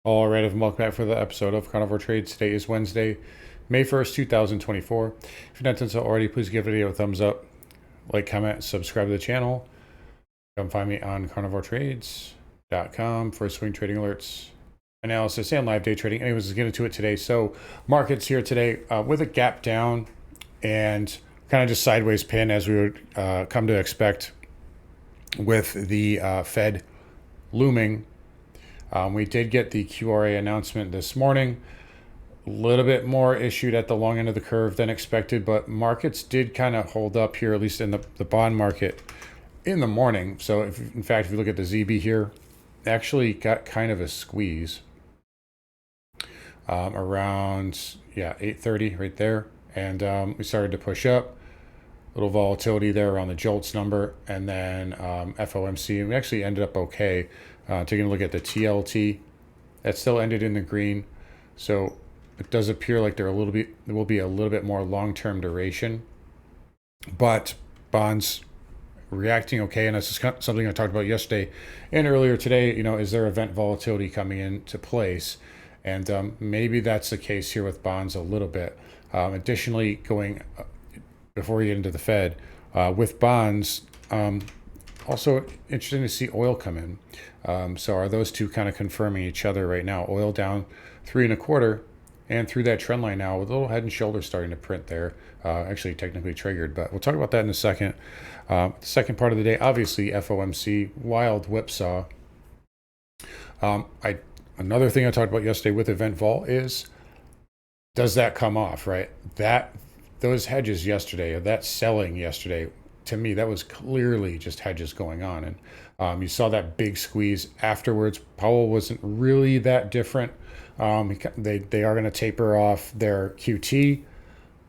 All right, and welcome back for the episode of Carnivore Trades. Today is Wednesday, May 1st, 2024. If you've not done so already, please give the video a thumbs up, like, comment, subscribe to the channel. Come find me on carnivoretrades.com for swing trading alerts, analysis, and live day trading. Anyways, let's get into it today. So, markets here today with a gap down and kind of just sideways pin as we would come to expect with the Fed looming. We did get the QRA announcement this morning. A little bit more issued at the long end of the curve than expected, but markets did kind of hold up here, at least in the bond market in the morning. So, in fact, if you look at the ZB here, actually got kind of a squeeze around 8:30 right there, and we started to push up. Little volatility there around the JOLTS number, and then FOMC, and we actually ended up okay. Taking a look at the TLT, that still ended in the green, so it does appear like there will be a little bit more long-term duration, but bonds reacting okay, and this is something I talked about yesterday and earlier today. Is there event volatility coming into place? And maybe that's the case here with bonds a little bit. Additionally, going before we get into the Fed, with bonds, also interesting to see oil come in. So are those two kind of confirming each other right now? Oil down 3.25 and through that trend line now with a little head and shoulders starting to print there. Actually technically triggered, but we'll talk about that in a second. The second part of the day, obviously FOMC, wild whipsaw. Another thing I talked about yesterday with event vol is, does that come off, right? Those hedges yesterday, or that selling yesterday, to me, that was clearly just hedges going on. And you saw that big squeeze afterwards. Powell wasn't really that different. They are going to taper off their QT.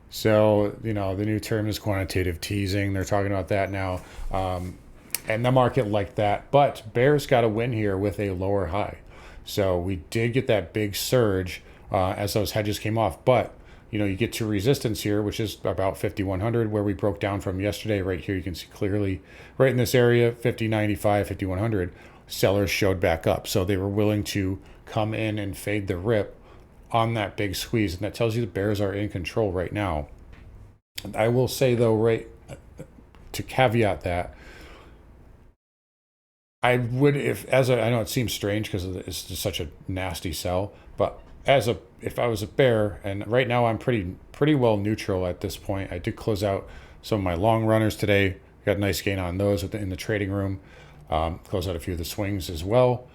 So, the new term is quantitative teasing. They're talking about that now. And the market liked that. But bears got a win here with a lower high. So we did get that big surge as those hedges came off. But you get to resistance here, which is about 5,100, where we broke down from yesterday. Right here, you can see clearly, right in this area, 5,095, 5,100, sellers showed back up. So they were willing to come in and fade the rip on that big squeeze. And that tells you the bears are in control right now. I will say, though, right, to caveat that, I would, I know it seems strange because it's just such a nasty sell, but if I was a bear, and right now I'm pretty well neutral at this point. I did close out some of my long runners today. Got a nice gain on those in the trading room. Close out a few of the swings as well.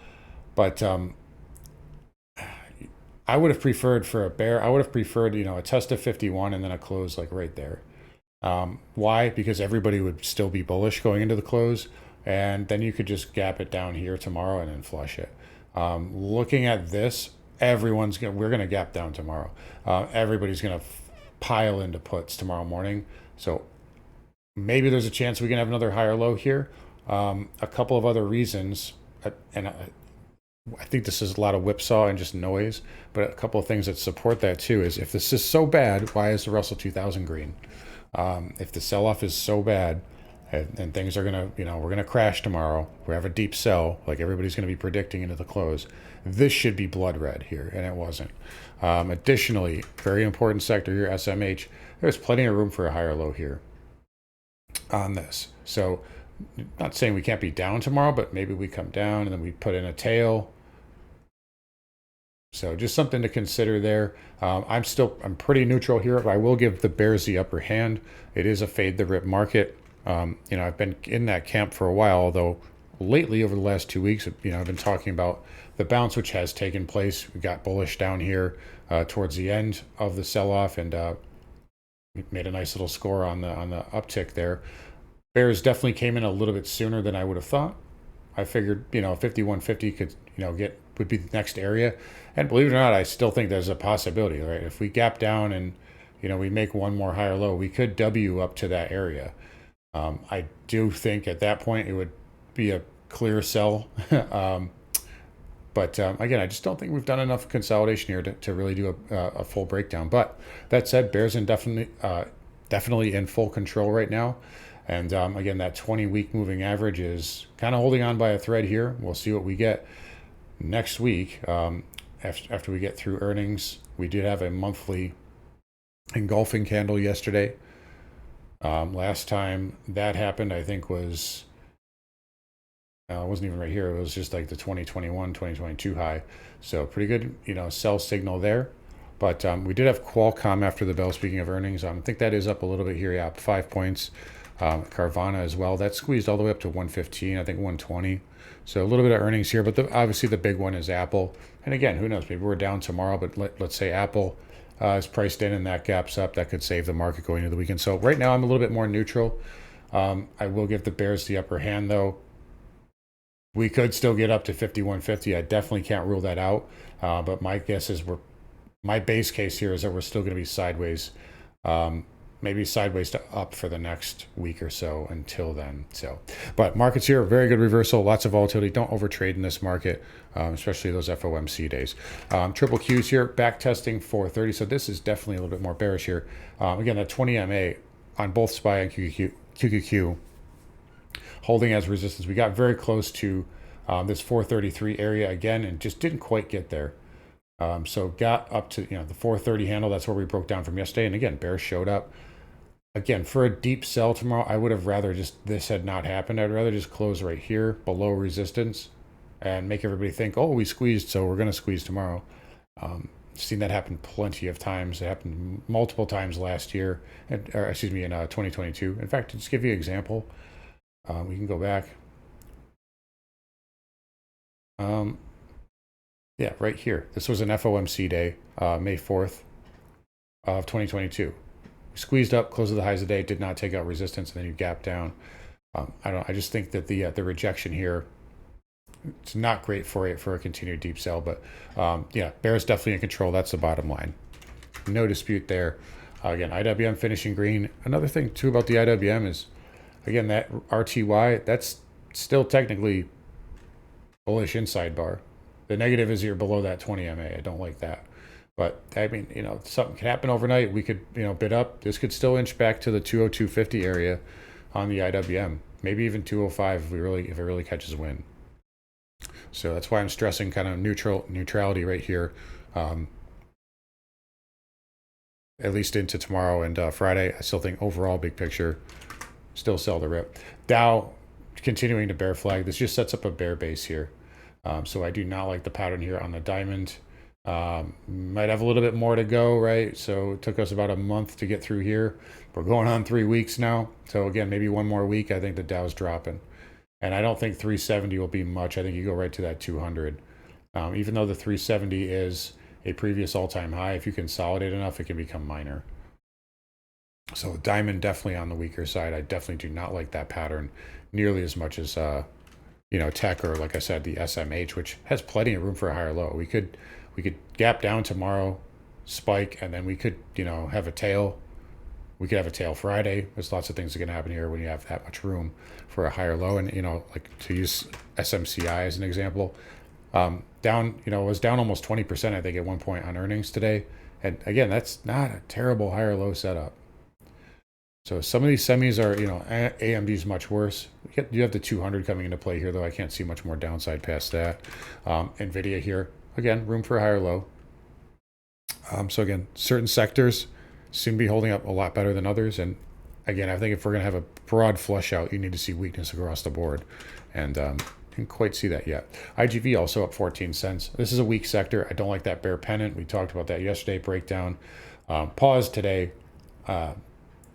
But I would have preferred, for a bear, I would have preferred a test of 51 and then a close like right there. Why? Because everybody would still be bullish going into the close, and then you could just gap it down here tomorrow and then flush it. Looking at this, we're gonna gap down tomorrow. Everybody's gonna pile into puts tomorrow morning. So maybe there's a chance we can have another higher low here. A couple of other reasons, and I think this is a lot of whipsaw and just noise, but a couple of things that support that too is, if this is so bad, why is the Russell 2000 green? If the sell-off is so bad, and things are gonna, we're gonna crash tomorrow, we have a deep sell, like everybody's gonna be predicting into the close, this should be blood red here, and it wasn't. Additionally, very important sector here, SMH, there's plenty of room for a higher low here on this. So, not saying we can't be down tomorrow, but maybe we come down and then we put in a tail. So just something to consider there. I'm pretty neutral here, but I will give the bears the upper hand. It is a fade the rip market. I've been in that camp for a while, although lately over the last 2 weeks, I've been talking about the bounce which has taken place. We got bullish down here towards the end of the sell-off, and we made a nice little score on the uptick there. Bears definitely came in a little bit sooner than I would have thought. I figured 5150 could would be the next area, and believe it or not, I still think there's a possibility, right? If we gap down and we make one more higher low, we could W up to that area. I do think at that point it would be a clear sell. But again, I just don't think we've done enough consolidation here to really do a full breakdown. But that said, bears definitely in full control right now. And again, that 20-week moving average is kind of holding on by a thread here. We'll see what we get next week. after we get through earnings. We did have a monthly engulfing candle yesterday. Last time that happened, I think was, it wasn't even right here. It was just like the 2021, 2022 high. So pretty good, sell signal there. But we did have Qualcomm after the bell, speaking of earnings. I think that is up a little bit here, yeah, up 5 points. Carvana as well. That squeezed all the way up to 115, I think 120. So a little bit of earnings here, but obviously the big one is Apple. And again, who knows? Maybe we're down tomorrow, but let's say Apple is priced in and that gaps up. That could save the market going into the weekend. So right now I'm a little bit more neutral. I will give the bears the upper hand, though. We could still get up to 51.50. I definitely can't rule that out. But my guess is my base case here is that we're still going to be sideways. Maybe sideways to up for the next week or so until then. So, but markets here, very good reversal, lots of volatility. Don't overtrade in this market, especially those FOMC days. Triple Qs here, back testing 430. So this is definitely a little bit more bearish here. Again, that 20 MA on both SPY and QQQ holding as resistance. We got very close to this 433 area again and just didn't quite get there. So got up to the 430 handle. That's where we broke down from yesterday. And again, bears showed up. Again, for a deep sell tomorrow, I would have rather this had not happened. I'd rather just close right here below resistance and make everybody think, oh, we squeezed, so we're going to squeeze tomorrow. Seen that happen plenty of times. It happened multiple times last year, in 2022. In fact, to just give you an example, we can go back. Yeah, right here. This was an FOMC day, May 4th of 2022. Squeezed up, close of the highs of the day, did not take out resistance, and then you gap down. I just think that the rejection here, it's not great for a continued deep sell. But yeah, bears definitely in control. That's the bottom line. No dispute there. Again, IWM finishing green. Another thing too about the IWM is, again, that RTY, that's still technically bullish inside bar. The negative is you're below that 20 MA. I don't like that. But I mean, something can happen overnight. We could, bid up. This could still inch back to the 202.50 area on the IWM. Maybe even 205 if it really catches wind. So that's why I'm stressing kind of neutrality right here. At least into tomorrow and Friday. I still think overall big picture, still sell the rip. Dow continuing to bear flag. This just sets up a bear base here. So I do not like the pattern here on the diamond. Might have a little bit more to go, right? So it took us about a month to get through here. We're going on 3 weeks now. So again, maybe one more week. I think the Dow's dropping. And I don't think 370 will be much. I think you go right to that 200. Even though the 370 is a previous all-time high, if you consolidate enough, it can become minor. So diamond definitely on the weaker side. I definitely do not like that pattern nearly as much as tech, or like I said, the SMH, which has plenty of room for a higher low. We could gap down tomorrow, spike, and then we could have a tail. We could have a tail Friday. There's lots of things that can happen here when you have that much room for a higher low. And like to use SMCI as an example, down was down almost 20%, I think, at one point on earnings today. And again, that's not a terrible higher low setup. So some of these semis are, AMD's much worse. You have the 200 coming into play here, though. I can't see much more downside past that. NVIDIA here, again, room for a higher low. So again, certain sectors seem to be holding up a lot better than others. And again, I think if we're going to have a broad flush out, you need to see weakness across the board. And didn't quite see that yet. IGV also up 14 cents. This is a weak sector. I don't like that bear pennant. We talked about that yesterday. Breakdown. Pause today.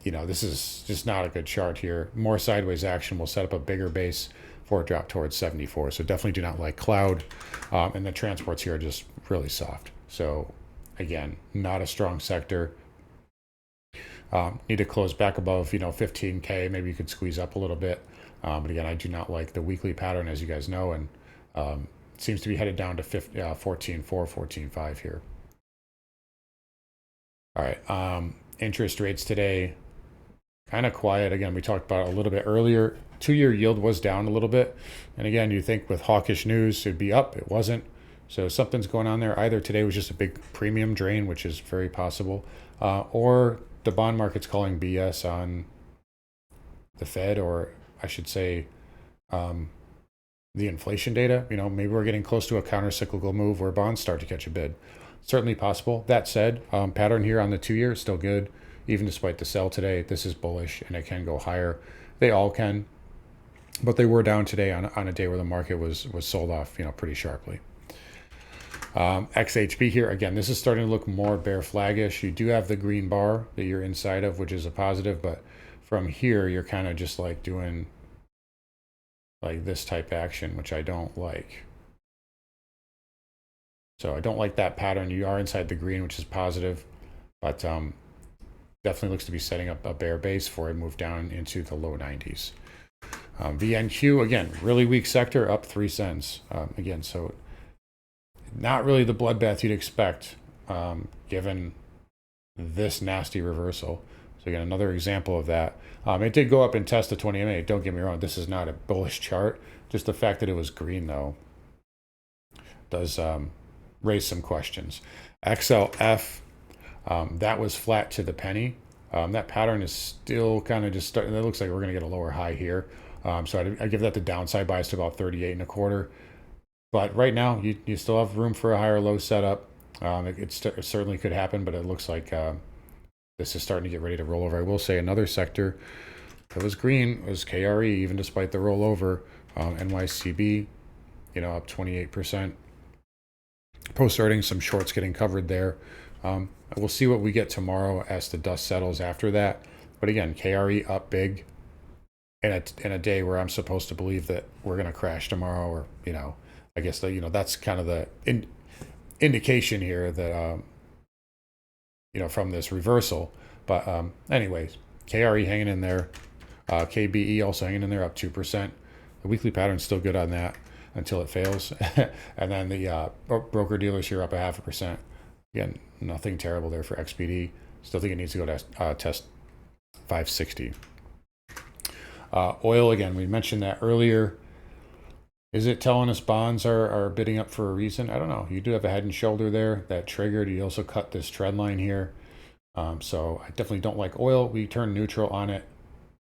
This is just not a good chart here. More sideways action will set up a bigger base for a drop towards 74. So definitely do not like cloud. And the transports here are just really soft. So again, not a strong sector. Need to close back above, 15K. Maybe you could squeeze up a little bit. But again, I do not like the weekly pattern, as you guys know. And it seems to be headed down to 14.4, 14.5 here. All right. Interest rates today, kind of quiet. Again, we talked about it a little bit earlier. 2-year yield was down a little bit. And again, you think with hawkish news, it'd be up. It wasn't. So something's going on there. Either today was just a big premium drain, which is very possible, or the bond market's calling BS on the Fed, or I should say the inflation data. Maybe we're getting close to a counter-cyclical move where bonds start to catch a bid. Certainly possible. That said, pattern here on the 2-year is still good. Even despite the sell today, this is bullish and it can go higher. They all can, but they were down today on a day where the market was sold off, pretty sharply. XHB here, again, this is starting to look more bear flaggish. You do have the green bar that you're inside of, which is a positive, but from here, you're kind of just like doing like this type action, which I don't like. So I don't like that pattern. You are inside the green, which is positive, but definitely looks to be setting up a bear base for a move down into the low 90s. VNQ, again, really weak sector, up 3 cents. Again, so not really the bloodbath you'd expect given this nasty reversal. So again, another example of that. It did go up and test the 20 MA. Don't get me wrong, this is not a bullish chart. Just the fact that it was green, though, does raise some questions. XLF, that was flat to the penny. That pattern is still kind of just starting. It looks like we're going to get a lower high here. So I give that the downside bias to about 38 and a quarter. But right now, you still have room for a higher low setup. It certainly could happen, but it looks like this is starting to get ready to roll over. I will say another sector that was green was KRE, even despite the rollover. NYCB, up 28%. Post earnings, some shorts getting covered there. We'll see what we get tomorrow as the dust settles after that. But again, KRE up big in a day where I'm supposed to believe that we're going to crash tomorrow, or I guess that's kind of the indication here that from this reversal. But anyways, KRE hanging in there, KBE also hanging in there, up 2%. The weekly pattern's still good on that until it fails, and then the broker dealers here up 0.5%. Again, nothing terrible there for XPD. Still think it needs to go to test 560. Oil, again, we mentioned that earlier. Is it telling us bonds are bidding up for a reason? I don't know. You do have a head and shoulder there that triggered. You also cut this trend line here. So I definitely don't like oil. We turned neutral on it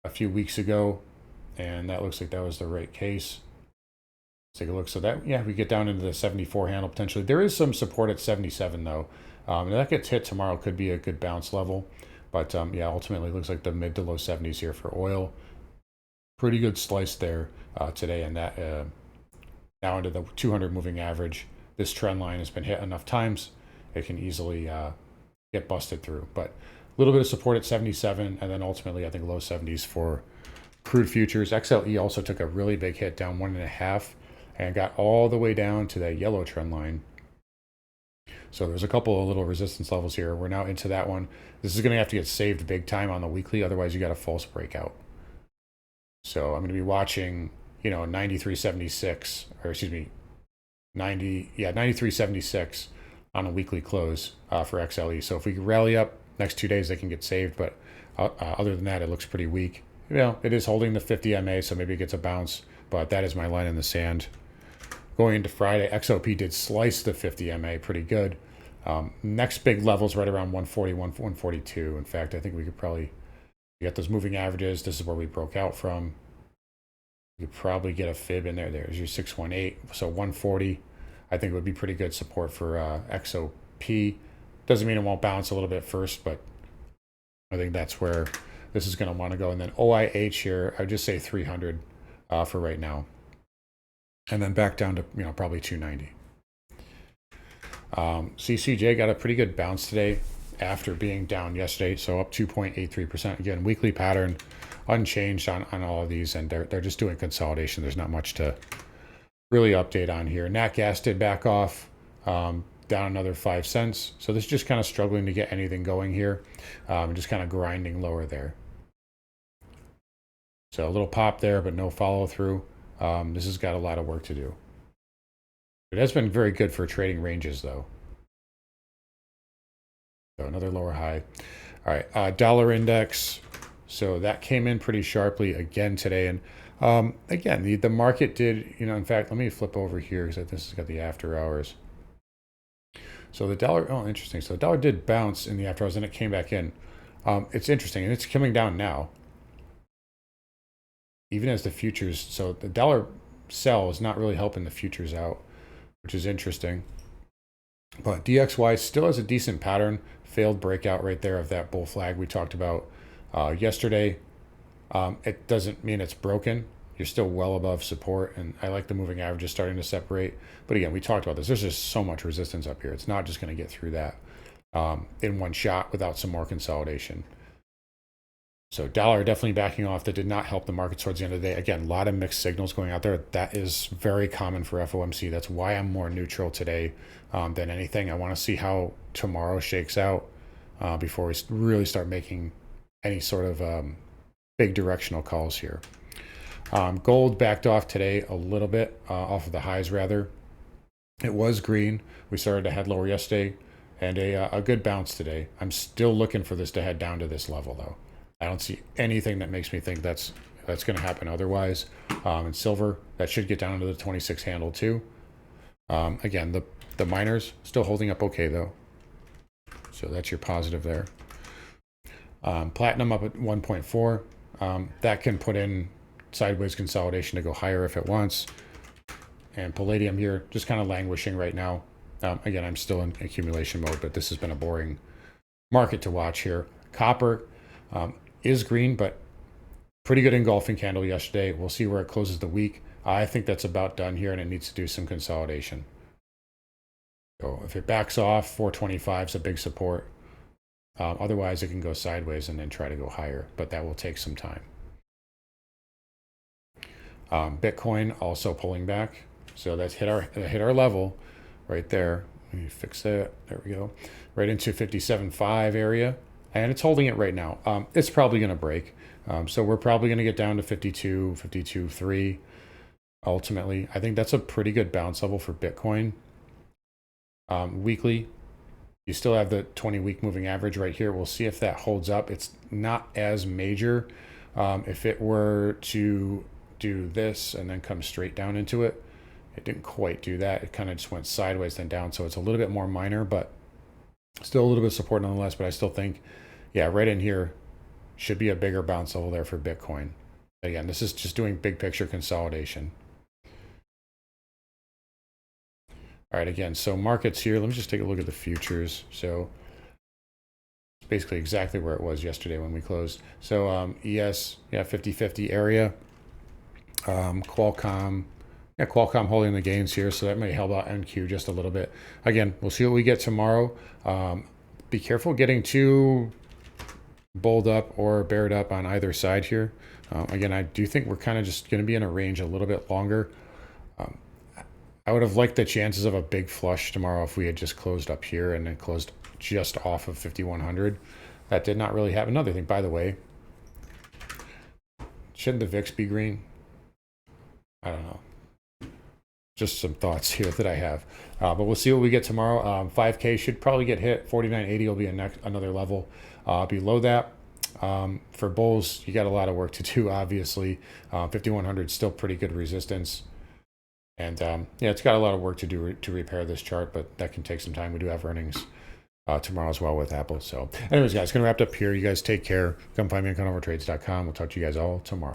a few weeks ago, and that looks like that was the right case. Let's take a look. So that, we get down into the 74 handle potentially. There is some support at 77 though. If that gets hit tomorrow, could be a good bounce level. But ultimately it looks like the mid to low 70s here for oil. Pretty good slice there today, and that now into the 200 moving average. This trend line has been hit enough times, it can easily get busted through. But a little bit of support at 77, and then ultimately I think low 70s for crude futures. XLE also took a really big hit, down 1.5, and got all the way down to that yellow trend line. So there's a couple of little resistance levels here. We're now into that one. This is going to have to get saved big time on the weekly, otherwise you got a false breakout. So I'm going to be watching, 93.76, or excuse me, 93.76 on a weekly close for XLE. So if we rally up next 2 days, they can get saved. But other than that, it looks pretty weak. It is holding the 50 MA, so maybe it gets a bounce. But that is my line in the sand. Going into Friday, XOP did slice the 50 MA pretty good. Next big levels right around 140, 142. In fact, I think we could probably get those moving averages. This is where we broke out from. You could probably get a fib in there. There's your 618. So 140, I think would be pretty good support for XOP. Doesn't mean it won't bounce a little bit first, but I think that's where this is going to want to go. And then OIH here, I would just say 300 for right now. And then back down to, probably 290. CCJ got a pretty good bounce today after being down yesterday, so up 2.83%. Again, weekly pattern unchanged on all of these, and they're just doing consolidation. There's not much to really update on here. Nat Gas did back off, down another 5 cents. So this is just kind of struggling to get anything going here, just kind of grinding lower there. So a little pop there, but no follow through. This has got a lot of work to do. It has been very good for trading ranges, though. So another lower high. All right, dollar index. So that came in pretty sharply again today. And again, the market did, in fact, let me flip over here because this has got the after hours. So the dollar, interesting. So the dollar did bounce in the after hours and it came back in. It's interesting, and it's coming down now. Even as the futures, so the dollar sell is not really helping the futures out, which is interesting. But DXY still has a decent pattern. Failed breakout right there of that bull flag we talked about yesterday. It doesn't mean it's broken. You're still well above support, and I like the moving averages starting to separate. But again, we talked about this. There's just so much resistance up here. It's not just going to get through that in one shot without some more consolidation. So dollar definitely backing off. That did not help the market towards the end of the day. Again, a lot of mixed signals going out there. That is very common for FOMC. That's why I'm more neutral today than anything. I want to see how tomorrow shakes out before we really start making any sort of big directional calls here. Gold backed off today a little bit, off of the highs rather. It was green. We started to head lower yesterday, and a good bounce today. I'm still looking for this to head down to this level though. I don't see anything that makes me think that's going to happen otherwise. And silver, that should get down to the 26 handle too. Again, the miners still holding up okay though. So that's your positive there. Platinum up at 1.4. That can put in sideways consolidation to go higher if it wants. And palladium here just kind of languishing right now. Again, I'm still in accumulation mode, but this has been a boring market to watch here. Copper is green, but pretty good engulfing candle yesterday. We'll see where it closes the week. I think that's about done here, and it needs to do some consolidation. So if it backs off, 425 is a big support. Otherwise, it can go sideways and then try to go higher, but that will take some time. Bitcoin also pulling back. So that's hit our level right there. Let me fix that. There we go. Right into 57.5 area. And it's holding it right now. It's probably going to break. So we're probably going to get down to 52, 52.3 ultimately. I think that's a pretty good bounce level for Bitcoin. Weekly, you still have the 20-week moving average right here. We'll see if that holds up. It's not as major. If it were to do this and then come straight down into it, it didn't quite do that. It kind of just went sideways then down. So it's a little bit more minor, but still a little bit of support nonetheless. But I still think, yeah, right in here should be a bigger bounce level there for Bitcoin. Again, this is just doing big picture consolidation. All right, again, so markets here, let me just take a look at the futures. So it's basically exactly where it was yesterday when we closed. So ES, yeah, 50-50 area. Qualcomm, yeah, Qualcomm holding the gains here, so that may help out NQ just a little bit. Again, we'll see what we get tomorrow. Be careful getting too bulled up or bared up on either side here. Again, I do think we're kind of just going to be in a range a little bit longer. I would have liked the chances of a big flush tomorrow if we had just closed up here and then closed just off of 5,100. That did not really happen. Another thing, by the way, shouldn't the VIX be green? I don't know. Just some thoughts here that I have. But we'll see what we get tomorrow. 5K should probably get hit. 49.80 will be another level. Below that, for bulls, you got a lot of work to do, obviously. 5,100 is still pretty good resistance. And yeah, it's got a lot of work to do to repair this chart, but that can take some time. We do have earnings tomorrow as well with Apple. So anyways, guys, going to wrap up here. You guys take care. Come find me on carnivoretrades.com. We'll talk to you guys all tomorrow.